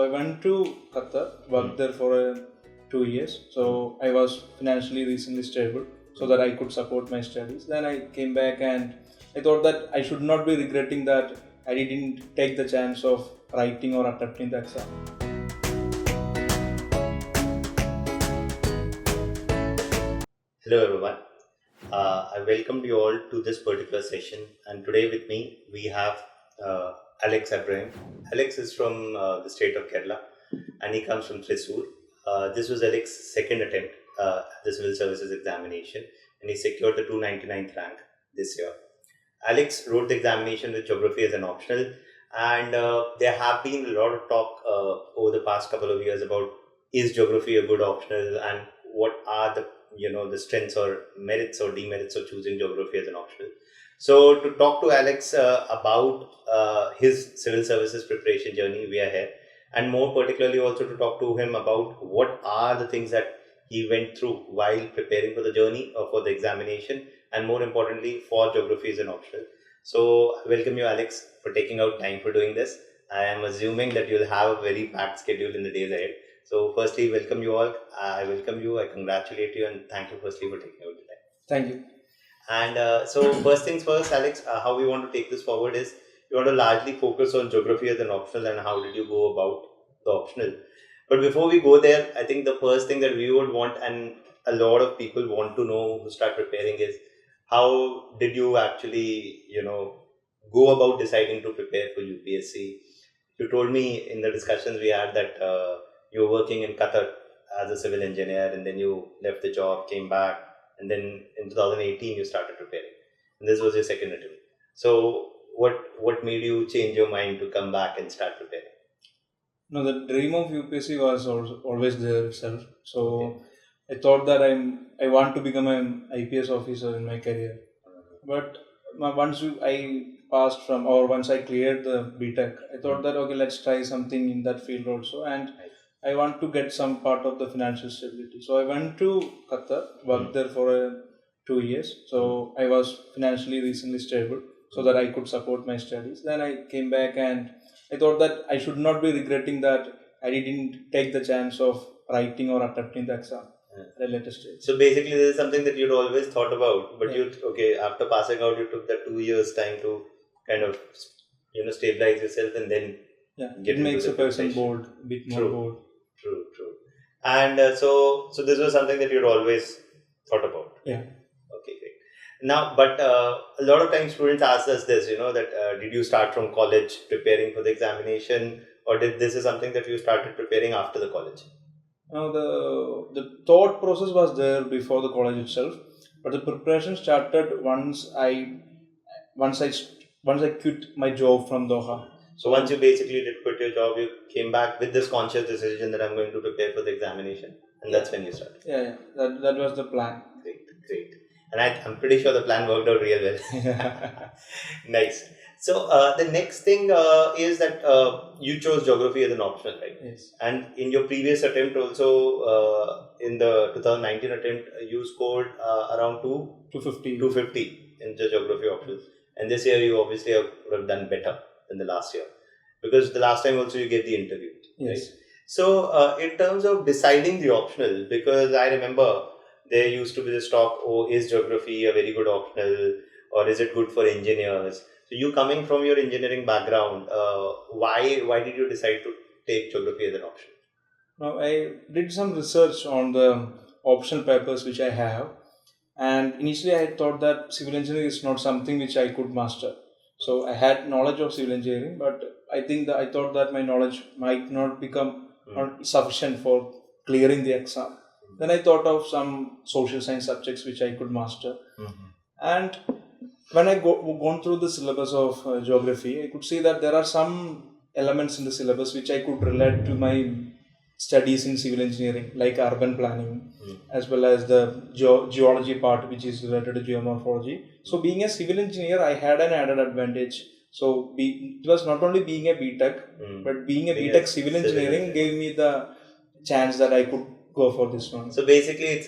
So I went to Qatar, worked there for 2 years. So I was financially recently stable so that I could support my studies. Then I came back and I thought that I should not be regretting that I didn't take the chance of writing or attempting the exam. Hello everyone. I welcome you all to this particular session, and today with me we have Alex Abraham. Alex is from the state of Kerala, and he comes from Thrissur. This was Alex's second attempt at the civil services examination, and he secured the 299th rank this year. Alex wrote the examination with geography as an optional, and there have been a lot of talk over the past couple of years about is geography a good optional, and what are the strengths or merits or demerits of choosing geography as an optional. So to talk to Alex about his civil services preparation journey, we are here, and more particularly also to talk to him about what are the things that he went through while preparing for the journey or for the examination, and more importantly for geography as an optional. So I welcome you, Alex, for taking out time for doing this. I am assuming that you'll have a very packed schedule in the days ahead. So firstly, welcome you all. I welcome you. I congratulate you and thank you firstly for taking out the time. Thank you. And so first things first, Alex, how we want to take this forward is we want to largely focus on geography as an optional and how did you go about the optional. But before we go there, I think the first thing that we would want and a lot of people want to know who start preparing is how did you actually, go about deciding to prepare for UPSC? You told me in the discussions we had that you were working in Qatar as a civil engineer, and then you left the job, came back, and then in 2018 you started preparing. And this was your second attempt. So what made you change your mind to come back and start preparing? No, the dream of UPSC was always there itself. So Okay. I thought that I want to become an IPS officer in my career. But I passed from, or once I cleared the BTech, I thought that okay, let's try something in that field also, and Nice. I want to get some part of the financial stability. So I went to Qatar, worked there for 2 years. So I was financially recently stable so that I could support my studies. Then I came back and I thought that I should not be regretting that I didn't take the chance of writing or attempting the exam Yeah. at a later stage. So basically, this is something that you'd always thought about, but Yeah. after passing out, you took that 2 years time to kind of, stabilize yourself and then Yeah, get it into makes the a person preparation. bored, a bit more True. bored. True. And so this was something that you'd always thought about. Yeah. Okay, great. Now, but a lot of times students ask us this, that did you start from college preparing for the examination, or did this is something that you started preparing after the college? Now the thought process was there before the college itself, but the preparation started once I st- once I quit my job from Doha. So once you basically did quit your job, you came back with this conscious decision that I'm going to prepare for the examination, and that's when you started. Yeah, that was the plan. Great. And I'm pretty sure the plan worked out real well. Nice. So the next thing is that you chose geography as an optional, right? Yes. And in your previous attempt also, in the 2019 attempt, you scored around 250. 250 in the geography options. And this year you obviously would have done better than the last year. Because the last time also you gave the interview. Yes. Right? So in terms of deciding the optional, because I remember there used to be this talk, oh, is geography a very good optional, or is it good for engineers? So you coming from your engineering background, why did you decide to take geography as an option? Now I did some research on the optional papers which I have, and initially I thought that civil engineering is not something which I could master. So I had knowledge of civil engineering, but I thought that my knowledge might not become not sufficient for clearing the exam. Then I thought of some social science subjects which I could master, and when I gone through the syllabus of geography, I could see that there are some elements in the syllabus which I could relate to my studies in civil engineering, like urban planning, as well as the geology part, which is related to geomorphology. So, being a civil engineer, I had an added advantage. So, it was not only being a BTech, but being a BTech civil engineering gave me the chance that I could go for this one. So basically,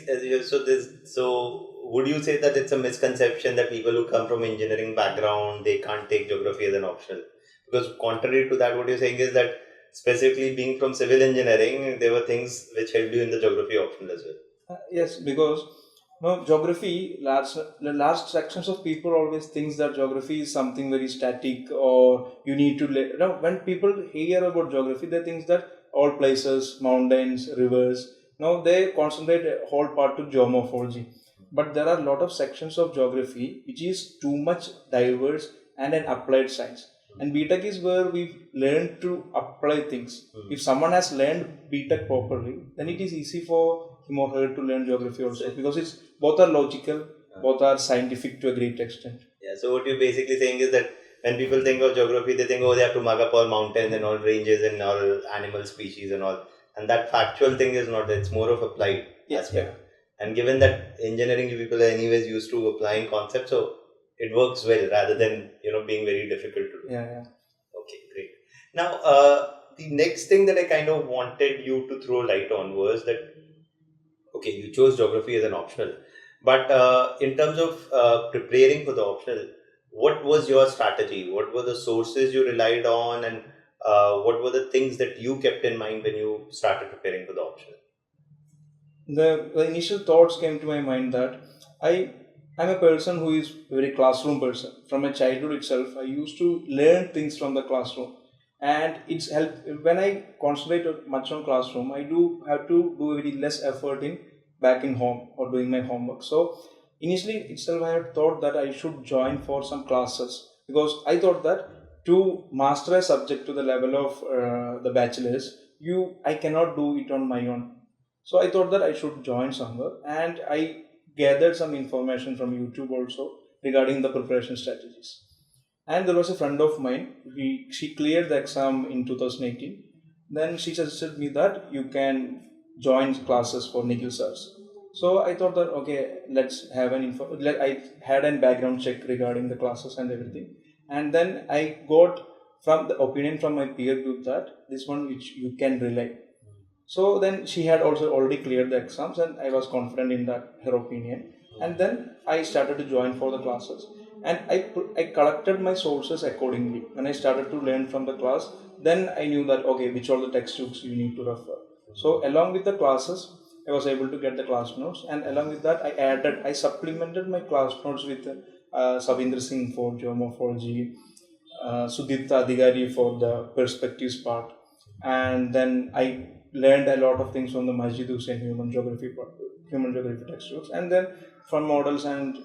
so would you say that it's a misconception that people who come from engineering background they can't take geography as an optional? Because contrary to that, what you're saying is that specifically being from civil engineering, there were things which helped you in the geography optional as well. Yes, because geography, large sections of people always thinks that geography is something very static, or you need to when people hear about geography, they think that all places, mountains, rivers, they concentrate a whole part to geomorphology. But there are a lot of sections of geography which is too much diverse and an applied science. And BTech is where we learn to apply things. If someone has learned BTech properly, then it is easy for him or her to learn geography also, because it's both are logical, both are scientific to a great extent. Yeah, so what you're basically saying is that when people think of geography, they think, oh, they have to mark up all mountains and all ranges and all animal species and all. And that factual thing is not, it's more of applied aspect. And given that engineering people are anyways used to applying concepts, so it works well rather than, being very difficult to do. Yeah. Okay, great. Now, the next thing that I kind of wanted you to throw light on was that, okay, you chose geography as an optional, but in terms of preparing for the optional, what was your strategy? What were the sources you relied on, and what were the things that you kept in mind when you started preparing for the optional? The initial thoughts came to my mind that I'm a person who is a very classroom person. From my childhood itself, I used to learn things from the classroom, and it's helped when I concentrate much on classroom. I do have to do very less effort in back in home or doing my homework. So initially itself, I had thought that I should join for some classes, because I thought that to master a subject to the level of the bachelor's, I cannot do it on my own. So I thought that I should join somewhere, and I gathered some information from YouTube also regarding the preparation strategies. And there was a friend of mine. She cleared the exam in 2018. Then she suggested me that you can join classes for Nikhil sirs. So I thought that okay, let's have an info. I had a background check regarding the classes and everything, and then I got from the opinion from my peer group that this one which you can rely. So then she had also already cleared the exams, and I was confident in that her opinion. And then I started to join for the classes, and I collected my sources accordingly. When I started to learn from the class, then I knew that okay, which are the textbooks you need to refer. So along with the classes, I was able to get the class notes, and along with that, I supplemented my class notes with Savindra Singh for geomorphology, Sudipta Adhikari for the perspectives part, and then I learned a lot of things from the Majid Hussain human geography textbooks, and then from models and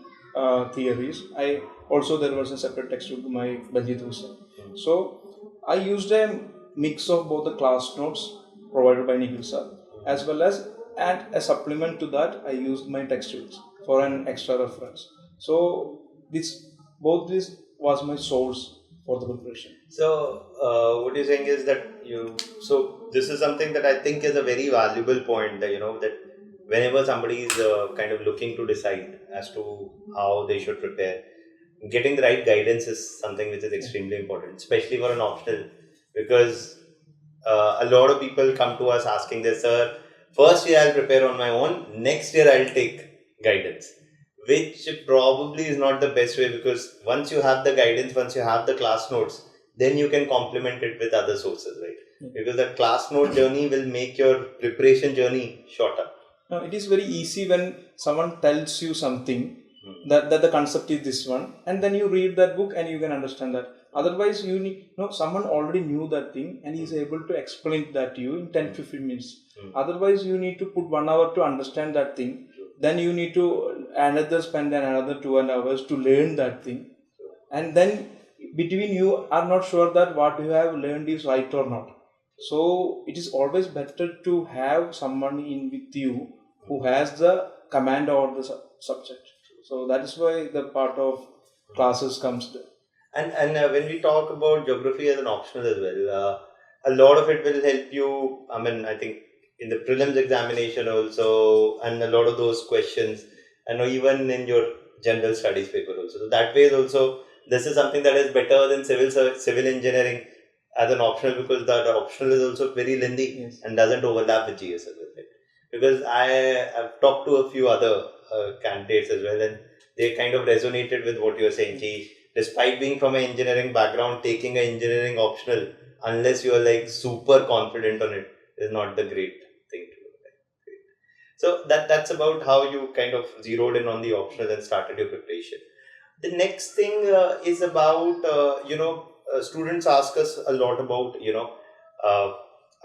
theories. There was a separate textbook by Majid Hussain. So I used a mix of both the class notes provided by Nikhil sir, as well as and a supplement to that I used my textbooks for an extra reference. So this was my source for the preparation. So, what you're saying is that so this is something that I think is a very valuable point, that, that whenever somebody is kind of looking to decide as to how they should prepare, getting the right guidance is something which is extremely important, especially for an optional, because a lot of people come to us asking this, sir, first year I'll prepare on my own, next year I'll take guidance, which probably is not the best way, because once you have the guidance, once you have the class notes, then you can complement it with other sources, right? Because the class note journey will make your preparation journey shorter. Now, it is very easy when someone tells you something that the concept is this one, and then you read that book and you can understand that. Otherwise, you need someone already knew that thing and is able to explain that to you in 10-15 minutes. Otherwise, you need to put 1 hour to understand that thing. Then you need to spend another 2 hours to learn that thing, and then between you are not sure that what you have learned is right or not. So it is always better to have someone in with you who has the command over the subject. So that is why the part of classes comes there. And when we talk about geography as an optional as well, a lot of it will help you. I mean, I think in the prelims examination also, and a lot of those questions, and even in your general studies paper also. So that way is also, this is something that is better than civil engineering as an optional, because that optional is also very lengthy and doesn't overlap with GS as well. Right? Because I've talked to a few other candidates as well, and they kind of resonated with what you're saying. Despite being from an engineering background, taking an engineering optional unless you're like super confident on it, is not the great thing to do. Right? So that's about how you kind of zeroed in on the optional and started your preparation. The next thing is about students ask us a lot about uh,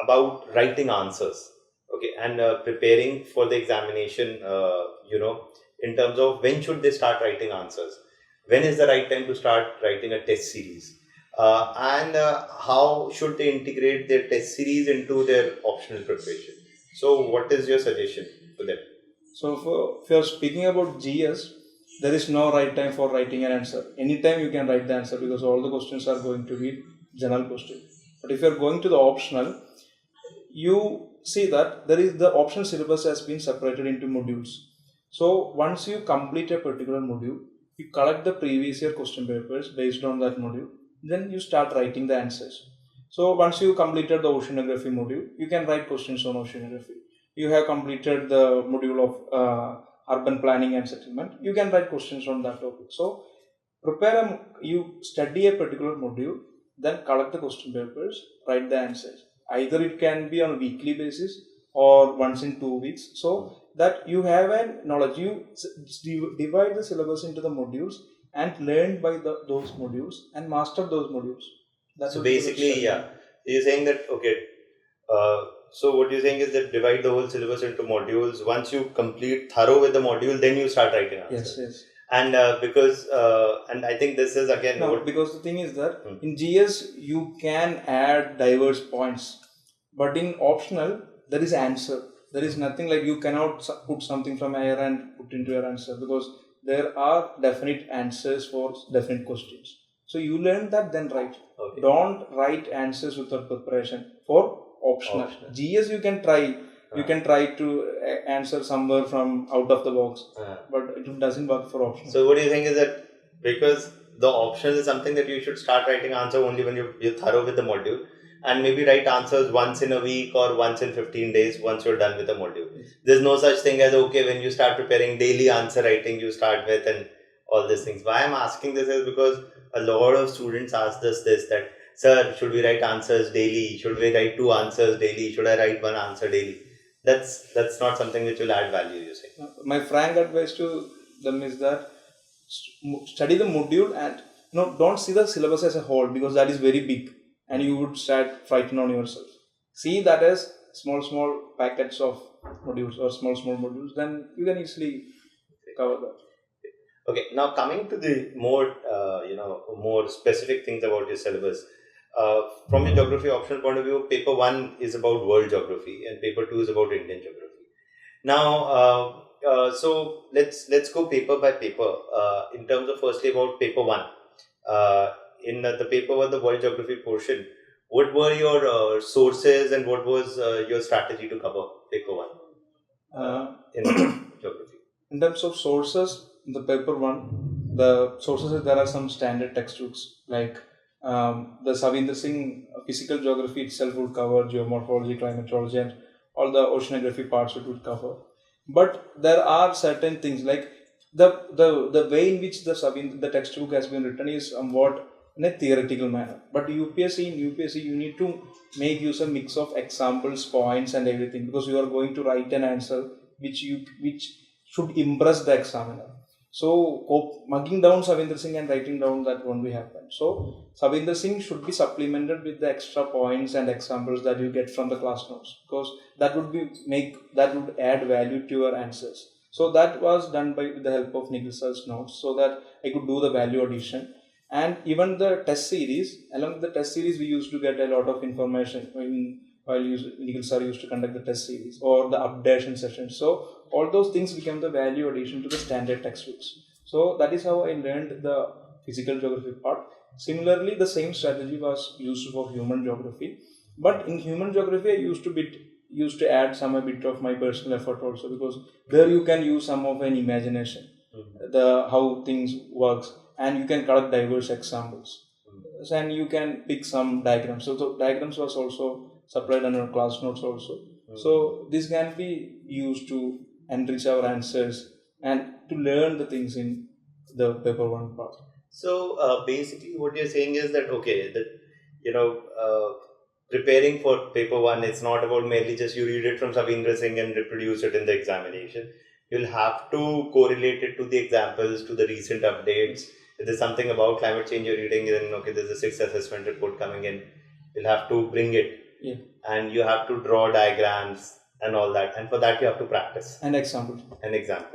about writing answers, okay, and preparing for the examination. In terms of when should they start writing answers, when is the right time to start writing a test series, and how should they integrate their test series into their optional preparation. So, what is your suggestion for them? So if you're speaking about GS, there is no right time for writing an answer. Anytime you can write the answer because all the questions are going to be general question. But if you're going to the optional, you see that there is the optional syllabus has been separated into modules. So once you complete a particular module, you collect the previous year question papers based on that module. Then you start writing the answers. So once you completed the oceanography module, you can write questions on oceanography. You have completed the module of urban planning and settlement. You can write questions on that topic. So you study a particular module, then collect the question papers, write the answers. Either it can be on a weekly basis or once in 2 weeks. So that you have a knowledge. You divide the syllabus into the modules and learn by those modules and master those modules. That So would be the basically, strategy. yeah, you're saying that okay. So what you're saying is that divide the whole syllabus into modules. Once you complete thorough with the module, then you start writing answers. Yes. And and I think this is again No, what. because the thing is that Hmm. in GS you can add diverse points, but in optional there is answer. There is nothing like you cannot put something from here and put into your answer because there are definite answers for definite questions. So you learn that, then write. Okay. Don't write answers without preparation for optional. Optional. GS you can try. You can try to answer somewhere from out of the box, but it doesn't work for optional. So what do you think is that because the optional is something that you should start writing answer only when you're thorough with the module, and maybe write answers once in a week or once in 15 days once you're done with the module. There's no such thing as okay when you start preparing daily answer writing you start with and all these things. Why I'm asking this is because a lot of students ask us this that sir, should we write answers daily? Should we write 2 answers daily? Should I write 1 answer daily? That's not something which will add value, you say. My frank advice to them is that study the module and don't see the syllabus as a whole because that is very big and you would start frightened on yourself. See that as small packets of modules or small modules, then you can easily cover that. Okay, now coming to the more more specific things about your syllabus. From your geography optional point of view, paper 1 is about world geography and paper 2 is about Indian geography. Now, so let's go paper by paper. In terms of firstly about paper 1, in the paper 1, the world geography portion, what were your sources and what was your strategy to cover paper 1 in geography? In terms of sources, in the paper 1, the sources there are some standard textbooks like the Savinder Singh physical geography itself would cover geomorphology, climatology, and all the oceanography parts it would cover. But there are certain things like the way in which the textbook has been written is somewhat in a theoretical manner. But in UPSC you need to make use a mix of examples, points, and everything because you are going to write an answer which should impress the examiner. So mugging down Savinder Singh and writing down that won't be happen. So Savinder Singh should be supplemented with the extra points and examples that you get from the class notes because that would add value to your answers. So that was done with the help of Nikhil sir's notes so that I could do the value addition. And even the test series, along with the test series, we used to get a lot of information while Nikhil sir used to conduct the test series or the updation sessions. So all those things became the value addition to the standard textbooks. So that is how I learned the physical geography part. Similarly, the same strategy was used for human geography. But in human geography, I used to add a bit of my personal effort also because there you can use some of an imagination, how things works, and you can collect diverse examples, and you can pick some diagrams. So the diagrams was also supplied under class notes also. So this can be used to enrich our answers and to learn the things in the paper 1 part. So basically, what you're saying is that okay, that preparing for paper one, it's not about merely just you read it from Savindra Singh and reproduce it in the examination. You'll have to correlate it to the examples, to the recent updates. If there's something about climate change you're reading, then okay, there's a sixth assessment report coming in. You'll have to bring it. Yeah. And you have to draw diagrams and all that. And for that, you have to practice. An example.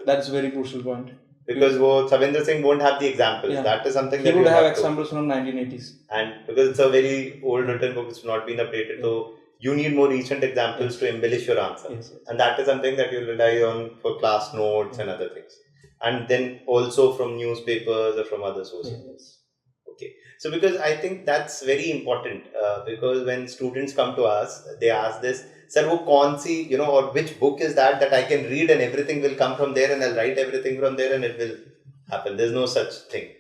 That's a very crucial point. Because Savindra Singh won't have the examples. Yeah. That is something he that would have to. examples from 1980s. And because it's a very old written book, it's not been updated. So you need more recent examples to embellish your answer. Yes. And that is something that you rely on for class notes and other things. And then also from newspapers or from other sources. Yes. Okay. So because I think that's very important because when students come to us, they ask this, sir, wo kaun si, or which book is that I can read and everything will come from there and I'll write everything from there and it will happen. There's no such thing.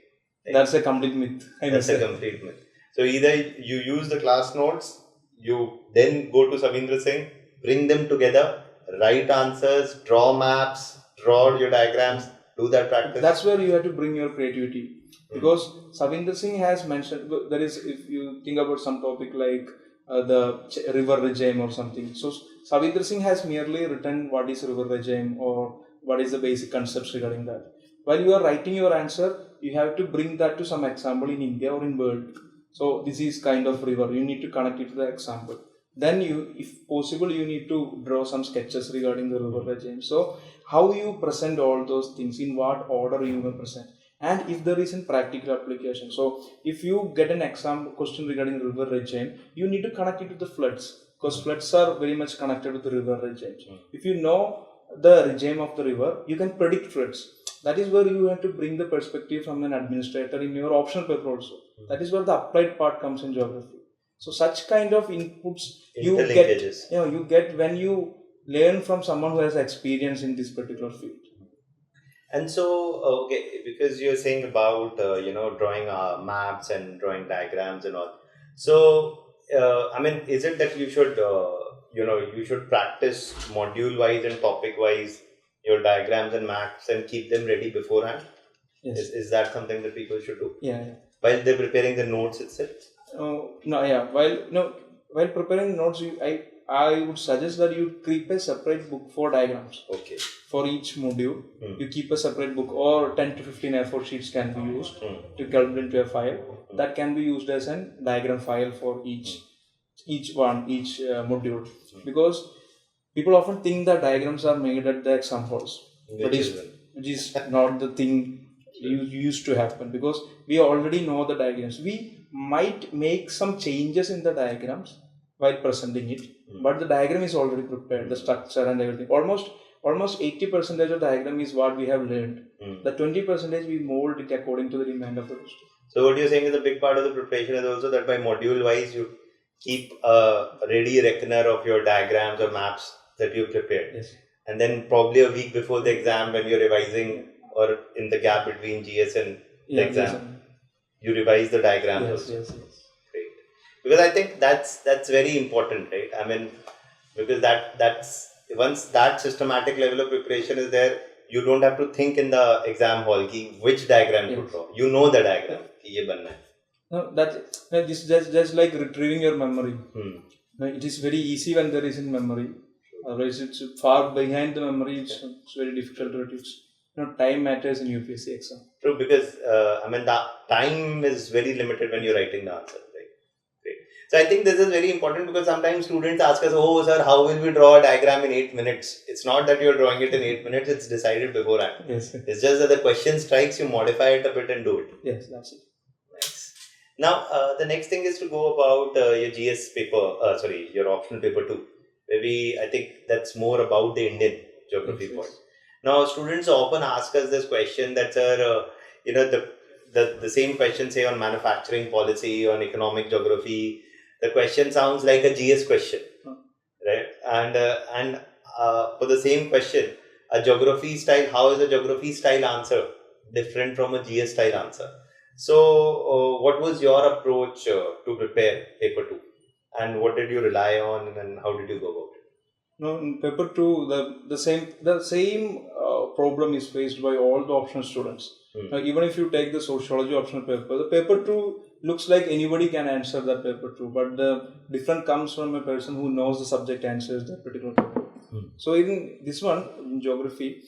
Right? That's a complete myth. That's a complete myth. So either you use the class notes, you then go to Savindra Singh, bring them together, write answers, draw maps, draw your diagrams, do that practice. That's where you have to bring your creativity. Because Savindra Singh has mentioned, there is, if you think about some topic like the river regime or something. So Savindra Singh has merely written what is river regime or what is the basic concepts regarding that. While you are writing your answer, you have to bring that to some example in India or in world. So this is kind of river. You need to connect it to the example. Then you, if possible, you need to draw some sketches regarding the river regime. So how you present all those things, in what order you will present, and if there is a practical application. So if you get an exam question regarding river regime, you need to connect it to the floods, because floods are very much connected with the river regime. If you know the regime of the river, you can predict floods. That is where you have to bring the perspective from an administrator in your optional paper also. That is where the applied part comes in geography. So such kind of inputs you get when you learn from someone who has experience in this particular field. And so, okay, because you're saying about drawing maps and drawing diagrams and all. So, is it that you should you should practice module wise and topic wise your diagrams and maps and keep them ready beforehand? Yes. Is that something that people should do? Yeah. While they're preparing the notes itself? While preparing notes, I would suggest that you keep a separate book for diagrams. Okay. For each module, you keep a separate book, or 10 to 15 A4 sheets can be used to calculate into a file. That can be used as a diagram file for each module. Because people often think that diagrams are made at the exam halls, which is not the thing used to happen, because we already know the diagrams. We might make some changes in the diagrams while presenting it, but the diagram is already prepared, the structure and everything. Almost 80% of the diagram is what we have learned. The 20% we mold it according to the demand of the question. So what you're saying is a big part of the preparation is also that by module wise you keep a ready reckoner of your diagrams or maps that you've prepared. Yes. And then probably a week before the exam, when you're revising, or in the gap between GS and the exam, you revise the diagrams. Yes. Great. Because I think that's very important, right? Because that's once that systematic level of preparation is there, you don't have to think in the exam hall which diagram to draw. You know the diagram. Ye banna hai. No, this is just like retrieving your memory. It is very easy when there isn't memory. Otherwise, it's far behind the memory. It's very difficult to retrieve. Time matters in UPSC exam. True, because the time is very limited when you're writing the answer. Right? Great. So I think this is very important, because sometimes students ask us, "Oh, sir, how will we draw a diagram in 8 minutes?" It's not that you're drawing it in 8 minutes; it's decided beforehand. Yes. It's just that the question strikes, you modify it a bit and do it. Yes, that's it. Nice. Now, the next thing is to go about your GS paper. Your optional paper 2. Maybe I think that's more about the Indian geography part. Now, students often ask us this question that, sir, the same question, say on manufacturing policy, on economic geography, the question sounds like a GS question, right? And for the same question, a geography style, how is a geography style answer different from a GS style answer? So, what was your approach to prepare paper 2? And what did you rely on, and how did you go about it? No, in paper 2, the same problem is faced by all the optional students. Hmm. Now, even if you take the sociology optional paper, the paper 2 looks like anybody can answer that paper 2, but the difference comes from a person who knows the subject answers that particular paper. So in this one, in geography,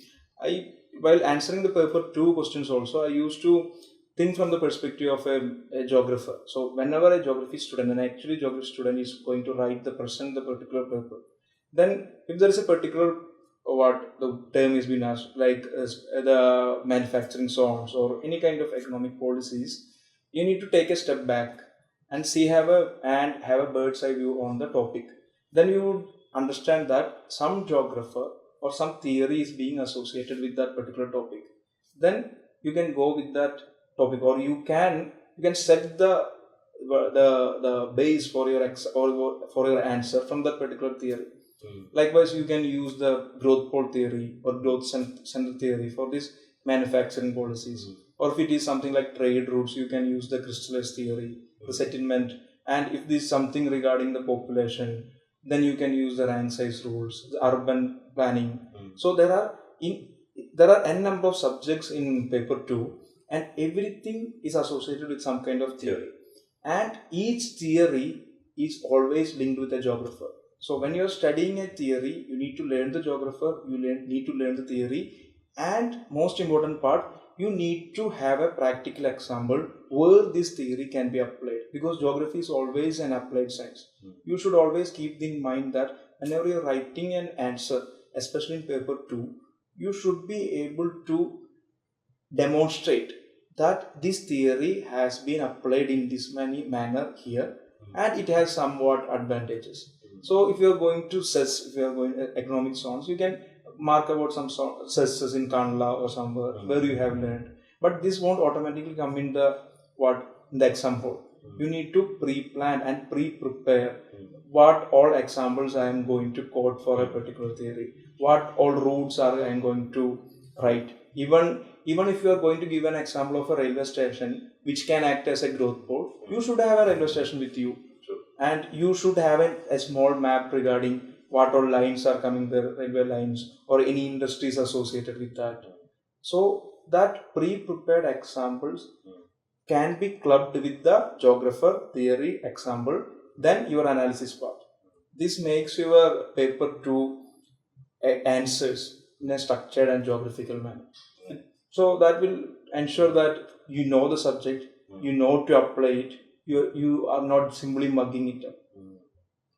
while answering the paper 2 questions also, I used to think from the perspective of a geographer. So whenever a geography student, and actually geography student is going to write the present the particular paper, then if there is a particular what the term is being asked, like the manufacturing zones or any kind of economic policies, you need to take a step back and have a bird's eye view on the topic. Then you would understand that some geographer or some theory is being associated with that particular topic. Then you can go with that topic, or you can set the base for your or for your answer from that particular theory. Likewise, you can use the growth pole theory or growth center theory for this manufacturing policies. Or if it is something like trade routes, you can use the crystallized theory, the settlement. And if this is something regarding the population, then you can use the rank size rules, the urban planning. So there are n number of subjects in paper 2, and everything is associated with some kind of theory. And each theory is always linked with a geographer. So when you are studying a theory, you need to learn the geographer, need to learn the theory, and most important part, you need to have a practical example where this theory can be applied, because geography is always an applied science. You should always keep in mind that whenever you are writing an answer, especially in paper 2, you should be able to demonstrate that this theory has been applied in this many manner here, and it has somewhat advantages. So if you are going to CES, if you are going to economic zones, you can mark about some CES in Kandla or somewhere where you have learned. But this won't automatically come in the exam hall. You need to pre-plan and pre-prepare what all examples I am going to quote for a particular theory, what all routes are I am going to write. Even if you are going to give an example of a railway station which can act as a growth pole, you should have a railway station with you. And you should have a small map regarding what all lines are coming there, railway lines or any industries associated with that. So that pre-prepared examples can be clubbed with the geographer theory example, then your analysis part. This makes your paper 2 answers in a structured and geographical manner. So that will ensure that you know the subject, you know to apply it, you are not simply mugging it up.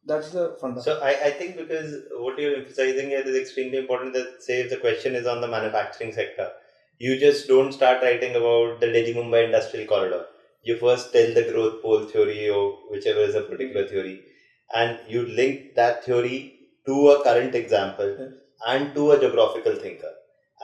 That's the fundamental. So I think because what you're emphasizing here is extremely important, that say if the question is on the manufacturing sector, you just don't start writing about the Delhi Mumbai industrial corridor. You first tell the growth pole theory or whichever is a particular theory, and you link that theory to a current example and to a geographical thinker.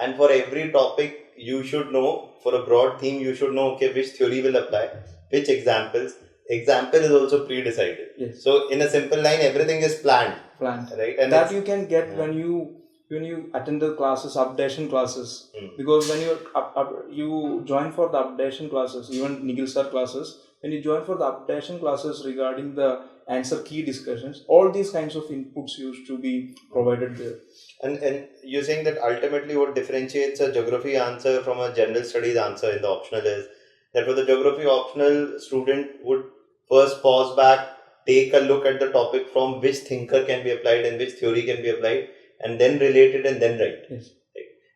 And for every topic, you should know, for a broad theme, you should know, okay, which theory will apply, which examples. Example is also pre-decided. Yes. So in a simple line, everything is planned. Right? And that you can get when you attend the classes, updation classes. Because when you join for the updation classes, even Nigel sir classes, when you join for the updation classes regarding the answer key discussions, all these kinds of inputs used to be provided there. And you're saying that ultimately what differentiates a geography answer from a general studies answer in the optional is that for the geography optional, student would first pause back, take a look at the topic from which thinker can be applied and which theory can be applied, and then relate it and then write. Yes.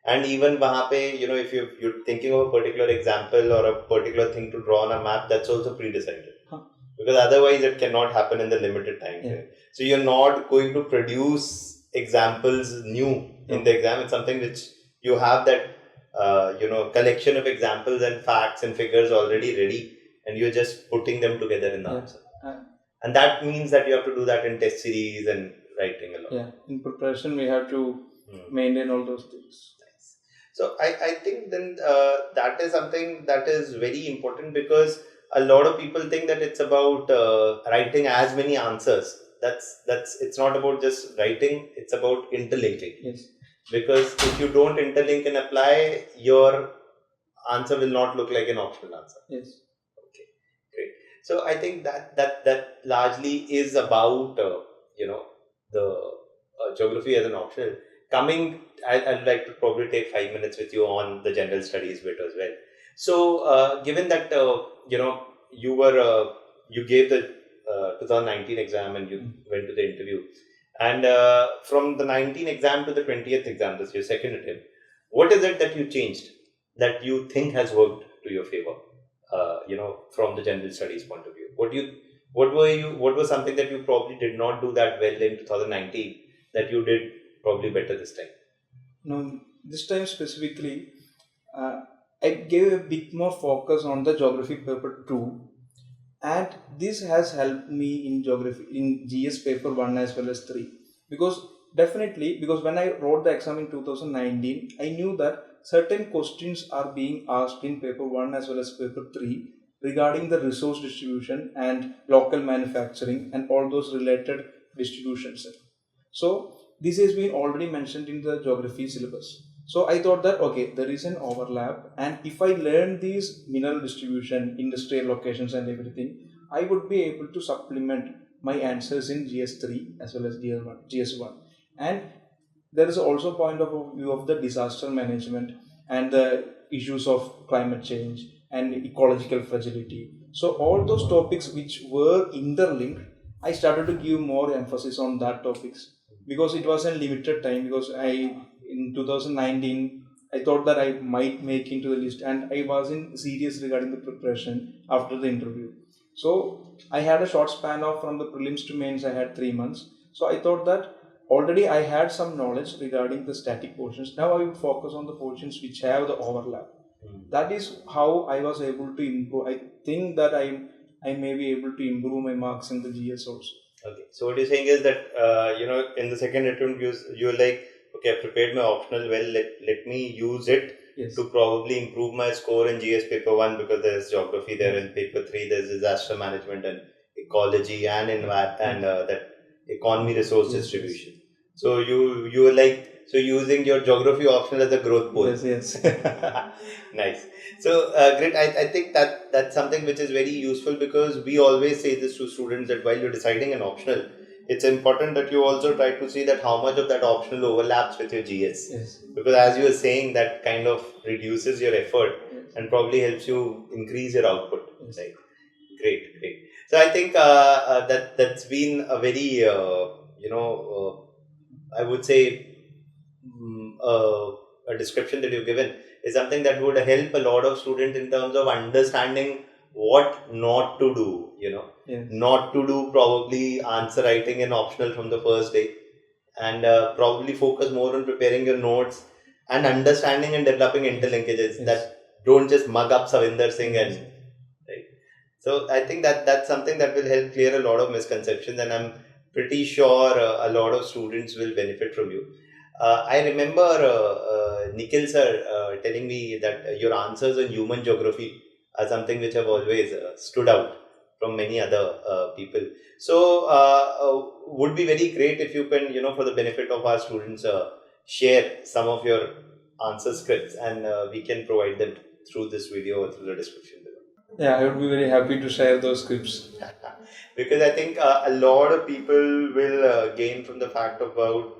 And even wahan pe, if you're thinking of a particular example or a particular thing to draw on a map, that's also pre-decided. Because otherwise it cannot happen in the limited time frame. So you're not going to produce examples new in the exam. It's something which you have that collection of examples and facts and figures already ready, and you're just putting them together in the answer. And that means that you have to do that in test series and writing a lot. Yeah, in preparation we have to maintain all those things. Nice. So I think then that is something that is very important, because a lot of people think that it's about writing as many answers. It's not about just writing, it's about interlinking. Yes. Because if you don't interlink and apply, your answer will not look like an optional answer. Yes. Okay, great. So I think that largely is about the geography as an optional. I'd like to probably take 5 minutes with you on the general studies bit as well. So, given that you gave the 2019 exam and you went to the interview, and from the 19 exam to the 20th exam, this is your second attempt. What is it that you changed that you think has worked to your favor? From the general studies point of view, what was something that you probably did not do that well in 2019 that you did probably better this time? No, this time specifically, I gave a bit more focus on the geography paper 2, and this has helped me in geography in GS paper 1 as well as 3, because because when I wrote the exam in 2019, I knew that certain questions are being asked in paper 1 as well as paper 3 regarding the resource distribution and local manufacturing and all those related distributions. So this has been already mentioned in the geography syllabus. So I thought that okay, there is an overlap, and if I learn these mineral distribution, industrial locations, and everything, I would be able to supplement my answers in GS3 as well as GS1. And there is also point of view of the disaster management and the issues of climate change and ecological fragility. So all those topics which were interlinked, I started to give more emphasis on that topics, because it was a limited time, because I in 2019 I thought that I might make into the list, and I wasn't serious regarding the preparation after the interview. So I had a short span of from the prelims to mains, I had 3 months. So I thought that already I had some knowledge regarding the static portions. Now I would focus on the portions which have the overlap. That is how I was able to improve. I think that I may be able to improve my marks in the GS also. Okay, so what you're saying is that in the second attempt you're like, okay, I prepared my optional well. Let me use it Yes. to probably improve my score in GS paper 1, because there's geography there. In paper 3 there's disaster management and ecology and that economy resource Yes, distribution. So you were like, so using your geography optional as a growth pool. Yes. Nice. So great. I think that's something which is very useful, because we always say this to students that while you're deciding an optional, it's important that you also try to see that how much of that optional overlaps with your GS. Yes. Because as you were saying, that kind of reduces your effort Yes. and probably helps you increase your output. Yes. Right. Great. So I think that's been a very I would say a description that you've given is something that would help a lot of students in terms of understanding what not to do. Yes. Not to do probably answer writing and optional from the first day, and probably focus more on preparing your notes and understanding and developing interlinkages. Yes. That don't just mug up Savinder Singh and right. So I think that's something that will help clear a lot of misconceptions, and I'm pretty sure a lot of students will benefit from you. I remember Nikhil sir telling me that your answers on human geography are something which have always stood out from many other people. So, would be very great if you can, for the benefit of our students, share some of your answer scripts, and we can provide them through this video or through the description below. Yeah, I would be very happy to share those scripts. Because I think a lot of people will gain from the fact about,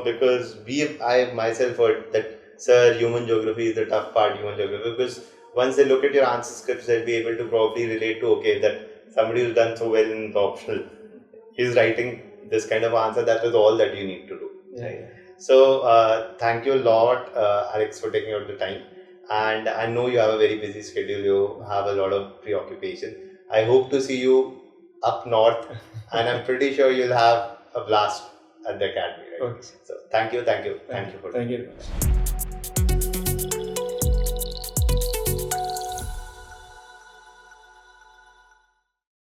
because I myself heard that, sir, human geography is the tough part, human geography, because once they look at your answer scripts, they'll be able to probably relate to, okay, that somebody who's done so well in the optional is writing this kind of answer. That is all that you need to do. Yeah. Right? So, thank you a lot, Alex, for taking out the time. And I know you have a very busy schedule, you have a lot of preoccupation. I hope to see you up north, and I'm pretty sure you'll have a blast at the academy. Right? Okay. So, thank you for Thank you very much.